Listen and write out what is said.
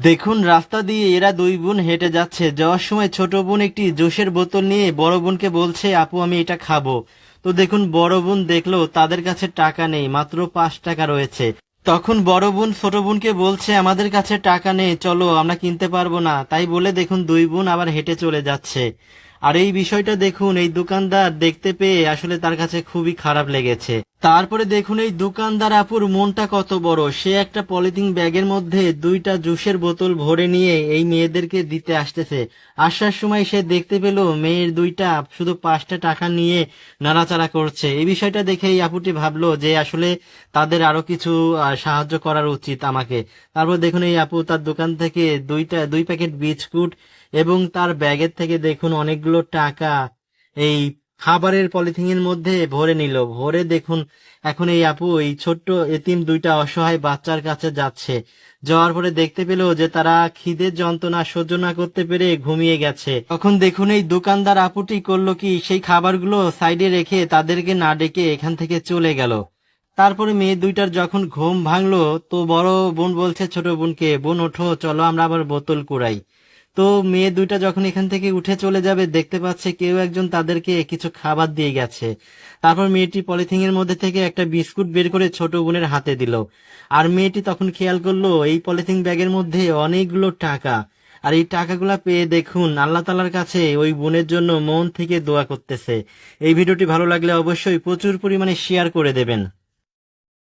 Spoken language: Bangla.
দেখুন রাস্তা দিয়ে এরা দুই বোন হেঁটে যাচ্ছে। যাওয়ার সময় ছোট বোন একটি জুসের বোতল নিয়ে বড় বোনকে বলছে, আপু আমি এটা খাবো। তো দেখুন বড় বোন দেখলো তাদের কাছে টাকা নেই, মাত্র 5 টাকা রয়েছে। তখন বড় বোন ছোট বোনকে বলছে, আমাদের কাছে টাকা নেই, চলো আমরা কিনতে পারবো না। তাই বলে দেখুন দুই বোন আবার হেঁটে চলে যাচ্ছে। আর এই বিষয়টা দেখুন এই দোকানদার দেখতে পেয়ে আসলে তার কাছে খুবই খারাপ লেগেছে। তারপরে দেখুন এই দোকানদার আপুর মনটা কত বড়, সে একটা পলিথিন ব্যাগের মধ্যে 2টা জুসের বোতল ভরে নিয়ে এই মেয়েদেরকে দিতে আসতেছে। আসার সময় সে দেখতে পেল মেয়ের দুইটা শুধু 5টা টাকা নিয়ে নাড়াচাড়া করছে। এই বিষয়টা দেখে এই আপুটি ভাবলো যে আসলে তাদের আরো কিছু সাহায্য করার উচিত আমাকে। তারপর দেখুন এই আপু তার দোকান থেকে 2 প্যাকেট বিস্কুট এবং তার ব্যাগের থেকে দেখুন অনেকগুলো টাকা এই খাবারের পলিথিনের মধ্যে ভরে নিল। ভরে দেখুন এখন এই আপু এই ছোট্ট এতিম 2টা অসহায় বাচ্চার কাছে যাচ্ছে। যাওয়ার পরে দেখতে পেল যে তারা খিদের যন্ত্রণা সহ্য না করতে পেরে ঘুমিয়ে গেছে। তখন দেখুন এই দোকানদার আপুটি করলো কি, সেই খাবারগুলো সাইডে রেখে তাদেরকে না ডেকে এখান থেকে চলে গেল। তারপরে মেয়ে 2টার যখন ঘুম ভাঙলো তো বড় বোন বলছে ছোট বোনকে, বোন ওঠো চলো আমরা আবার বোতল কুড়াই। তো মেয়ে 2টা যখন এখান থেকে উঠে চলে যাবে দেখতে পাচ্ছে কেউ একজন তাদেরকে কিছু খাবার দিয়ে গেছে। তারপর মেয়েটি পলিথিনের মধ্যে থেকে একটা বিস্কুট বের করে ছোট বোনের হাতে দিল। আর মেয়েটি তখন খেয়াল করলো এই পলিথিন ব্যাগের মধ্যে অনেকগুলো টাকা। আর এই টাকাগুলা পেয়ে দেখুন আল্লাহ তাআলার কাছে ওই বোনের জন্য মন থেকে দোয়া করতেছে। এই ভিডিওটি ভালো লাগলে অবশ্যই প্রচুর পরিমাণে শেয়ার করে দেবেন।